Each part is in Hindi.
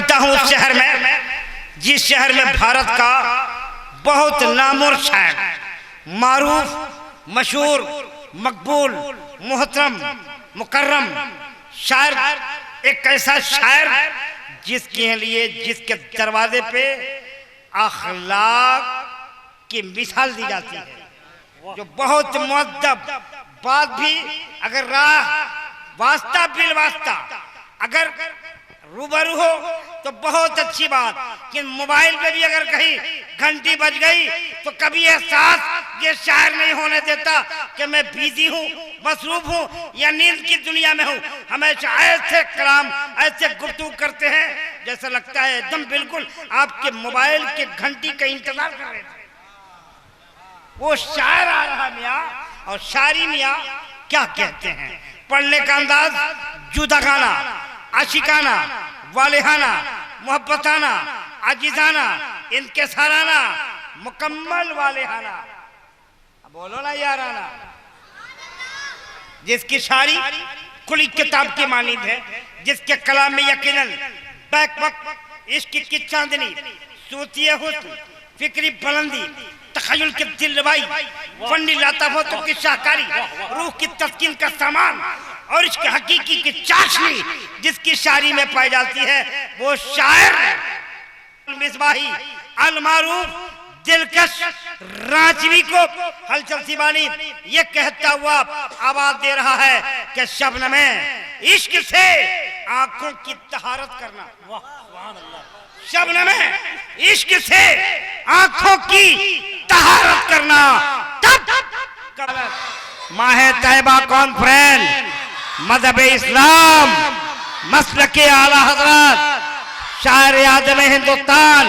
चलता हूँ उस शहर में जिस शहर में भारत का बहुत नामवर शायर, मारूफ, मशहूर, मकबूल, मोहतरम, मुकर्रम शायर, एक ऐसा शायर जिसके लिए, जिसके दरवाजे पे अखलाक की मिसाल दी जाती है, जो बहुत मुअद्दब, बात भी अगर राह वास्ता बिल वास्ता अगर रूबरू हो तो बहुत अच्छी बात, कि मोबाइल पे भी अगर कहीं घंटी बज गई तो कभी एहसास ये शायर नहीं होने देता कि मैं बिजी हूँ, मसरूफ हूँ या नींद की दुनिया में हूँ। हमेशा ऐसे कलाम, ऐसे गुफ्तगू करते हैं जैसा लगता है एकदम बिल्कुल आपके मोबाइल के घंटी का इंतजार कर रहे थे। वो शायर आ रहा मियाँ, और शायरी मियाँ क्या कहते हैं, पढ़ने का अंदाज जुदागाना, आशिकाना, वालिहाना, मोहब्बताना, आजिजाना, इनके साराना, मुकम्मल वालिहाना, बोलो ना याराना, जिसकी शायरी खुली किताब की मानिंद है, जिसके कलाम में यकीनन बैक वक्त इश्क की चांदनी, सूतिए हुस्न, फिक्री बुलंदी, तखय्युल की दिलरबाई, फन्नी लताफतों की शाहकारी, रूह की तस्कीन का सामान और इसके हकीकी की चाशनी जिसकी शायरी में पाई जाती है, वो शायर मिसबाही अलमारूफ दिलकश रांचवी को हलचल सिवानी ये कहता हुआ आवाज दे रहा है कि शबनमे इश्क से आंखों की तहारत करना, शबनमे इश्क से आंखों की तहारत करना। तब माहे तैयबा कॉन्फ्रेंस, मजहब इस्लाम, मसलके आला हजरत, शायर आज़म हिंदुस्तान,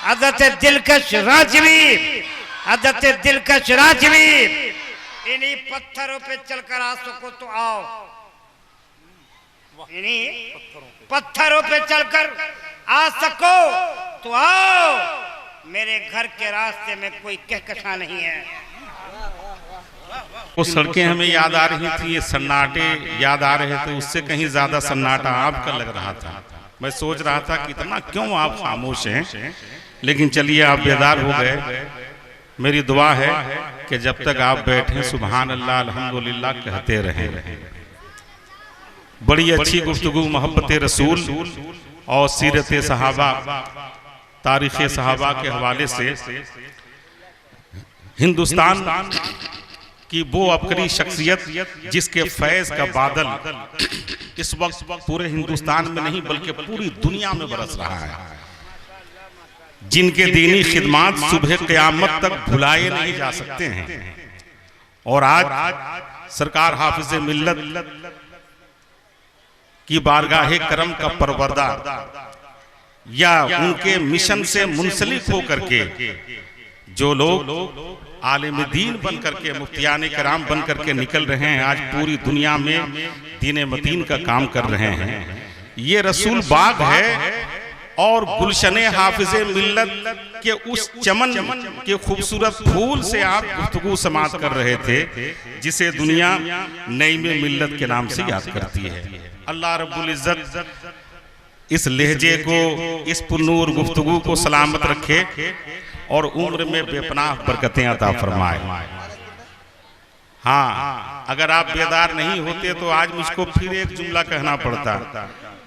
हज़रत दिलकश रांचवी, हज़रत दिलकश रांचवी, इन्हीं पत्थरों पे चलकर आ सको तो आओ, इन्हीं पत्थरों पे चलकर आ सको तो आओ, मेरे घर के रास्ते में कोई कहकशा नहीं है। वो सड़कें हमें याद आ रही थी, ये सन्नाटे याद आ रहे थे, उससे कहीं ज्यादा सन्नाटा आपका लग रहा था। मैं सोच रहा था कि इतना क्यों आप खामोश हैं, लेकिन चलिए आप बेदार हो गए। मेरी दुआ है कि जब तक आप बैठे सुभान अल्लाह अल्हम्दुलिल्लाह कहते रहें। बड़ी अच्छी गुफ्तगू मोहब्बत रसूल और सीरत सहाबा, तारीख़ सहाबा के हवाले से हिंदुस्तान कि वो अपनी शख्सियत जिसके फैज़ का बादल इस वक्त पूरे हिंदुस्तान में नहीं बल्कि पूरी दुनिया में बरस रहा है, जिनके दीनी खिदमात सुबह क़यामत तक भुलाए नहीं जा सकते हैं। और आज सरकार हाफिज़ मिल्लत की बारगाह करम का परवरदा या उनके मिशन से मुंसलिक होकर के जो लोग आलिम दीन बन करके, मुफ्तियान कराम बन करके निकल रहे हैं, आज पूरी दुनिया में दीन मतीन का काम कर रहे हैं। ये रसूल बाग है और गुलशने हाफिज़े मिल्लत के उस चमन के खूबसूरत फूल से आप गुफ्तगू समात कर रहे थे, जिसे दुनिया नई में मिल्लत के नाम से याद करती है। अल्लाह रब्बुल इज़्ज़त इस लहजे को, इस पुरनूर गुफ्तगू को सलामत रखे और उम्र में बेपनाह बरकतें अता फरमाए। हाँ, अगर आप बेदार नहीं होते तो आज मुझको फिर एक जुमला कहना पड़ता।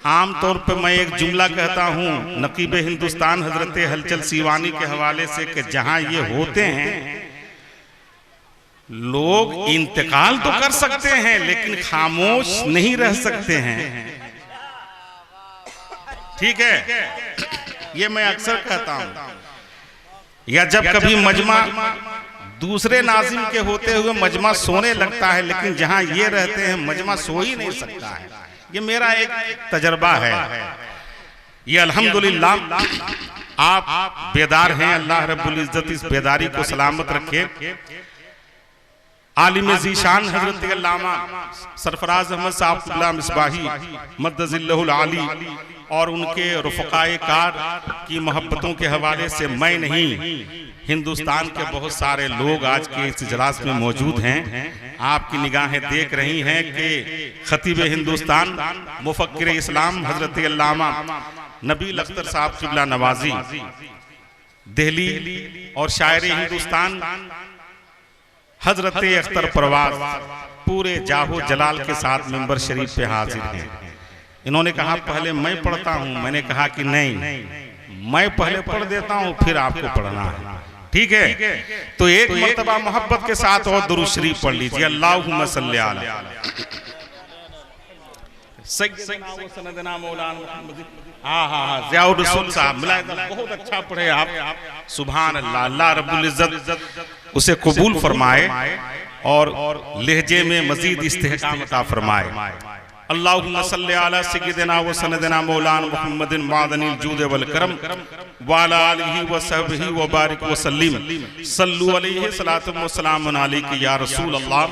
आमतौर पर मैं एक जुमला कहता हूँ नकीब हिंदुस्तान हजरत हलचल सीवानी के हवाले से कि जहाँ ये होते हैं लोग इंतकाल तो कर सकते हैं लेकिन खामोश नहीं रह सकते हैं। ठीक है, ये मैं अक्सर कहता हूँ। या जब कभी मजमा दूसरे नाजिम के होते हुए मजमा सोने लगता है, लेकिन जहां ये रहते हैं मजमा सो ही नहीं सकता है। ये मेरा एक तजर्बा है। ये अल्हम्दुलिल्लाह आप बेदार हैं, अल्लाह रब्बुल इज़्ज़त इस बेदारी को सलामत रखे। आलिम ज़ीशान हज़रत अल्लामा सरफराज अहमद साहब मिसबाही मद्दज़िल्लहुल आली और उनके रुफ़क़ाए कार की मोहब्बतों के हवाले से मैं नहीं, हिंदुस्तान के बहुत सारे लोग आज के इस इजलास में मौजूद हैं। आपकी निगाहें देख रही हैं कि खतीब हिंदुस्तान मुफ़क्किर इस्लाम हज़रत अल्लामा नबील अख्तर साहब किबला नवाजी दिल्ली और शायर हिंदुस्तान हजरत अख्तर परवाज पूरे जाहो जलाल के साथ मिंबर शरीफ पे हाजिर हैं। इन्होंने कहा पहले मैं पढ़ता हूं। मैंने कहा कि नहीं, मैं पहले पढ़ देता हूं, फिर आपको पढ़ना है, ठीक है? तो एक मर्तबा मोहब्बत के साथ और दुरूद शरीफ पढ़ लीजिए। अल्लाहुम्मा सल्ली अला सय्यदना मौलाना मुहम्मद। हाँ, ज़ियाउर रसूल साहब बहुत अच्छा पढ़े आप। सुभान अल्लाह। अल्लाह रब्बुल इज्जत उसे कबूल फरमाए और लहजे में मजीद इस्तेहकाम अता फरमाए। अल्लाहुम्मा सल्ली अला सय्यदिना व सनदिना मौलाना मुहम्मदिन मादनिल जूद वल करम व अला आलिहि व सहबिहि व बारिक व सल्लिम सल्लु अलैहि सलातु व सलामुन अलैका या रसूल अल्लाह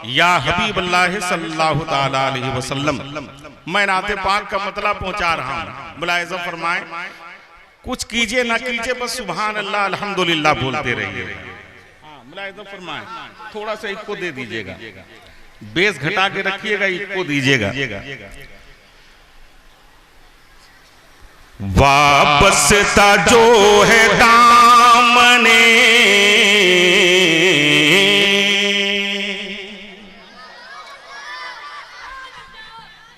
या हबीब अल्लाह सल्लल्लाहु तआला अलैहि वसल्लम। मैं नाते पाक का मतलब पहुंचा रहा हूं। मुलाहिजा फरमाएं, कुछ कीजिए ना कीजिए, बस सुभान अल्लाह अल्हम्दुलिल्लाह बोलते रहिए। मुलाहिजा फरमाएं, थोड़ा सा इसको दे दीजिएगा, बेस घटा के रखिएगा, इसको दीजिएगा। वाबस्ता जो है दामने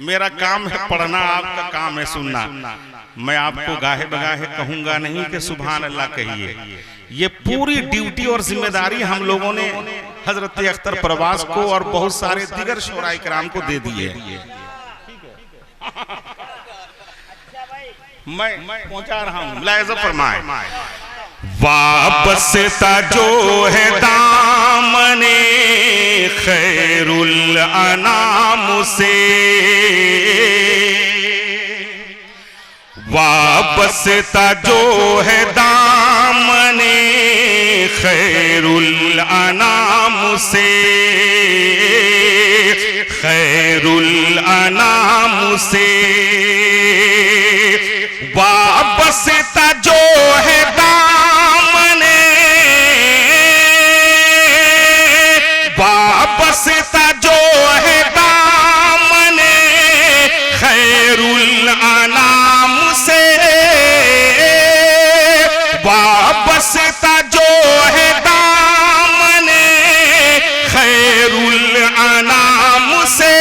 मेरा काम है पढ़ना, आपका काम है सुनना। मैं आपको गाहे बगाहे कहूंगा नहीं कि सुभान अल्लाह कहिए। ये पूरी ड्यूटी और जिम्मेदारी हम लोगों ने हजरत अख्तर परवाज को और बहुत सारे दीगर शोराए किराम को दे दी है। मैं पहुंचा रहा हूं। मुलाहिजा फरमाए, वाबस्ता जो है दामने खैरुल अनाम से, वाबस्ता जो है दामने खैरुल अनाम से, खैरुल अनाम से। वाबस्ता जो है दामने, वाबस्ता जो है दामने खैरुल अनाम से, वाबस्ता जो है दामने खैरुल अनाम से।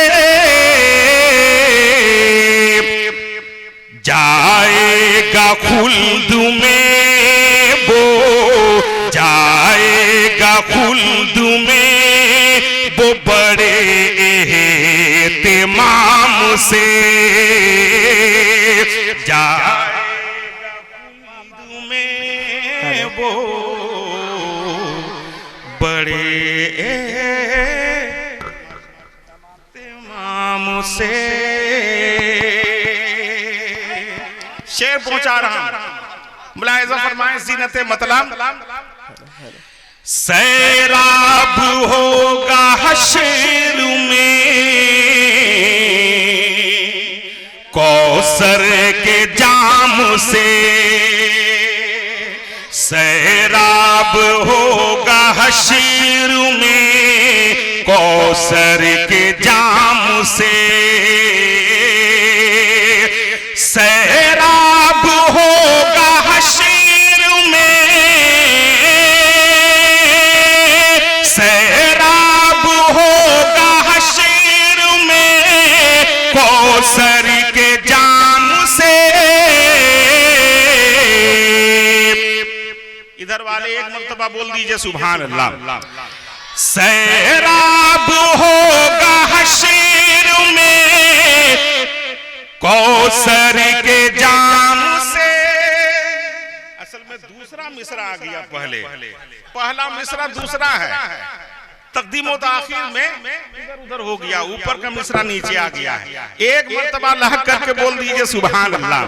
जाएगा खुल्द में वो, जाएगा खुल्द में वो बड़े एहतिमाम से। जाएगा खुल्द में वो बड़े एहतिमाम से। शेर पहुंचा रहा हूं। मुलाहिजा फरमाएं, ज़ीनत मतलब सैराब होगा हश्र में कौसर के जाम से, सैराब होगा हश्र में कौसर के जाम से। सैराब होगा हश्र में, सैराब होगा हश्र में कौसर के जाम से। इधर वाले एक मर्तबा बोल दीजिए सुभान अल्लाह। सैराब होगा हश्र में कौसर के जाम से। असल में दूसरा मिसरा आ गया, पहला मिसरा दूसरा है। तकदीम व ताखीर में इधर उधर हो गया, ऊपर का मिसरा नीचे आ गया है। एक मर्तबा लहक करके बोल दीजिए सुभान अल्लाह।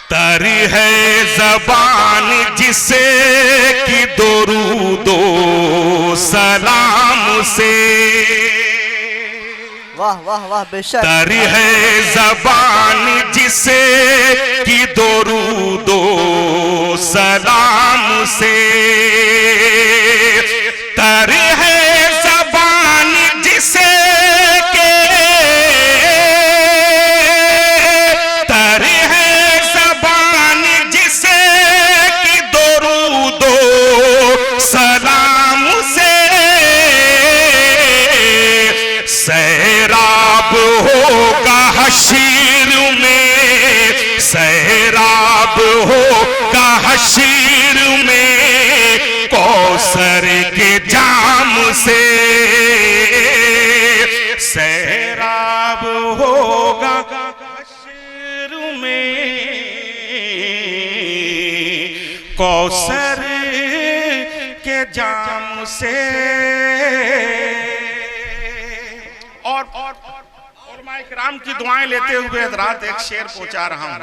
तरी है ज़बान जिसे कि दुरूदो सलाम से, वाह वाह वाह बेशक। तरी है ज़बान जिसे कि दुरूदो सलाम से, तरी है ज़बान जिसे के, तरी है होगा हशीर में कौसर के जाम से, सैराब होगा हशीर में कौसर के जाम से। और इकराम की दुआएं लेते हुए हजरात एक शेर पहुंचा रहा हूं।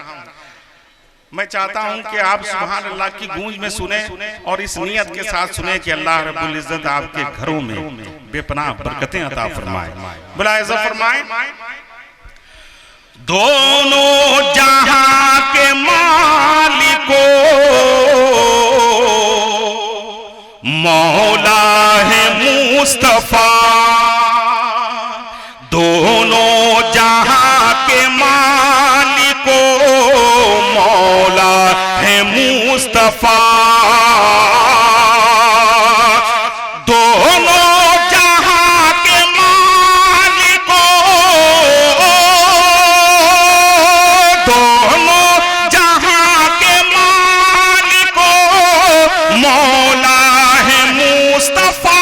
मैं चाहता हूं कि आप सुभान अल्लाह की गूंज में सुने और इस नियत के साथ सुने कि अल्लाह रब्बुल इज्जत आपके घरों में बेपनाह बरकतें अता फरमाए। भला ऐसा फरमाए, दोनों जहां के मालिकों मौला है मुस्तफा, दोनों जहां के मालिकों मौला है मुस्तफा, दोनों जहां के मालिकों, दोनों जहां के मालिकों मौला है मुस्तफा।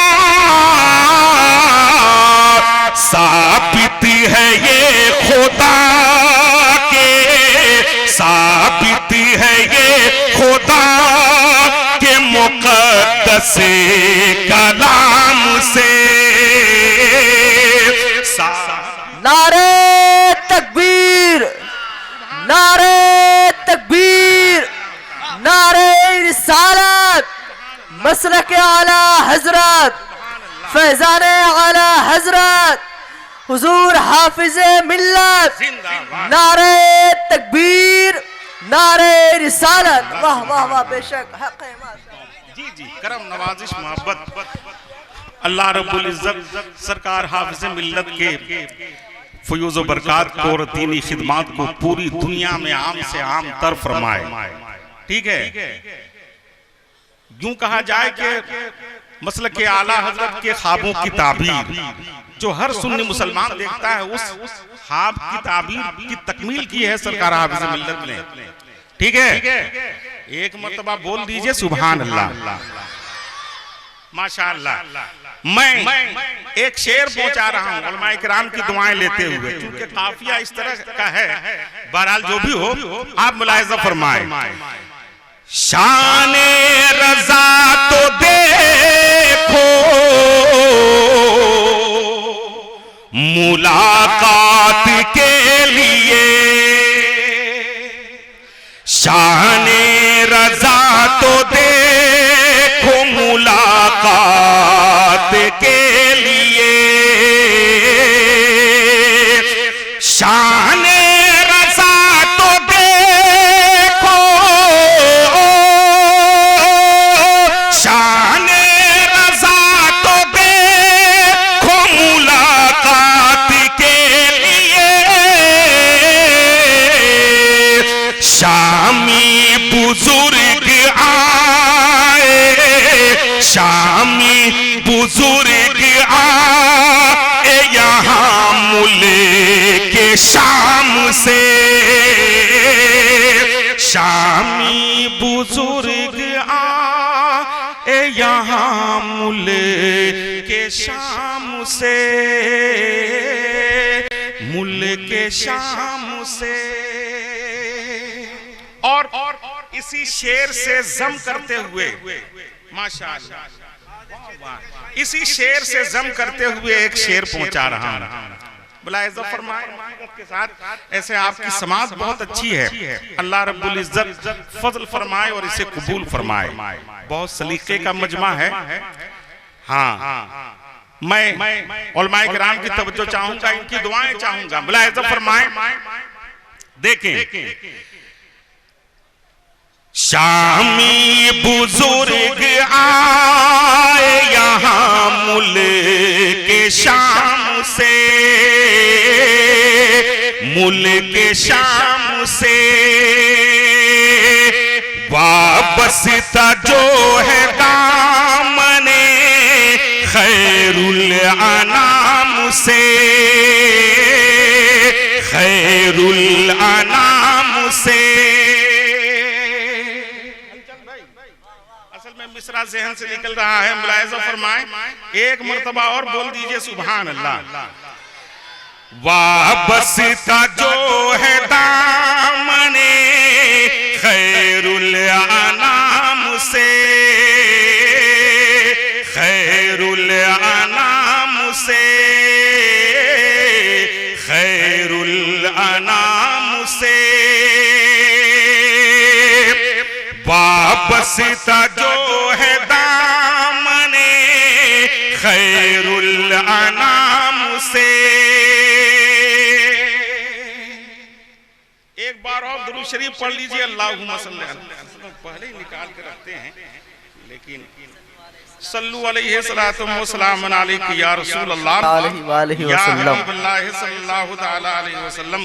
साबित है ये खुदा के, साबित है ये खुदा के मुक़द्दस कलाम से। नारे तकबीर, नारे तकबीर, नारे रिसालत, मसलक आला हजरत, फैजान आला हजरत हुजूर हाफिज मिल्लत, नारे तकबीर, नारे रिसालत। वाह वाह वाह, बेशक हक है। जी जी, करम नवाजिश मोहब्बत अल्लाह रब्बुल इज्जत सरकार हाफिज मिल्लत के फयूज़ व बरकात को और दीनी खिदमात को पूरी दुनिया में आम से आम तर फरमाए। ठीक है, यूं कहा जाए कि मसलक के आला हजरत के ख्वाबों की ताबीर जो हर सुन्नी मुसलमान देखता है, उस ख्वाब की ताबीर की तकमील की है सरकार हाफिज मिल्लत ने। ठीक है, एक मर्तबा बोल दीजिए सुभान अल्लाह, माशाअल्लाह। मैं एक शेर पहुंचा रहा हूं उलमा इकराम की दुआएं लेते हुए, क्योंकि काफिया इस तरह का है। बहरहाल जो भी हो, आप मुलाहिजा फरमाएं। शाने रजा तो देखो मुलाकात के लिए, शाने रजा तो देखो मुलाकात के लिए, शाने रजा तो देखो, शाने रजा तो देखो मुलाकात के लिए, शामी बुजुर्ग आए, शामी बुजुर्ग आए यहाँ मुल्क शाम से, शामी बुजुर्ग आए यहाँ मुल्क शाम से, मुल्क शाम से। और इसी शेर से जम करते हुए माशाअल्लाह, इसी शेर से जम करते हुए एक शेर पहुंचा रहा हूं। मुलाहिजा फरमाएं के साथ, ऐसे आपकी समाज बहुत अच्छी है, अल्लाह रब्बुल इज्जत फजल फरमाए और इसे कबूल फरमाए। बहुत सलीके का मजमा है। हाँ, मैं उलमा इकराम की तवज्जो चाहूंगा, इनकी दुआएं चाहूंगा। मुलाहिजा फरमाएं, देखें, शामी बुजुर्ग आए यहाँ मुल्क शाम से, मुल्क शाम से। वाबस्ता जो है दामने खैरुल अनाम से, खैरुल अनाम से। मिसरा ज़हन से निकल रहा है, मुलाहिज़ा फरमाएं, एक मर्तबा और बोल दीजिए सुभान अल्लाह। वाबस्ता जो है दामने खैरुल अनाम से, खैरुल अनाम से, खैरुल अनाम से, वाबस्ता जो है दामने खैरुल अनाम से। एक बार और दुरूद शरीफ पढ़ लीजिए, अल्लाहुम्मा सल्ली अलैहि। पहले ही निकाल के रखते हैं, लेकिन सल्लु अलैहि सलातु व सलामुन अलैका या रसूल अल्लाह, या हबीबल्लाह सल्लल्लाहु तआला अलैहि वसल्लम।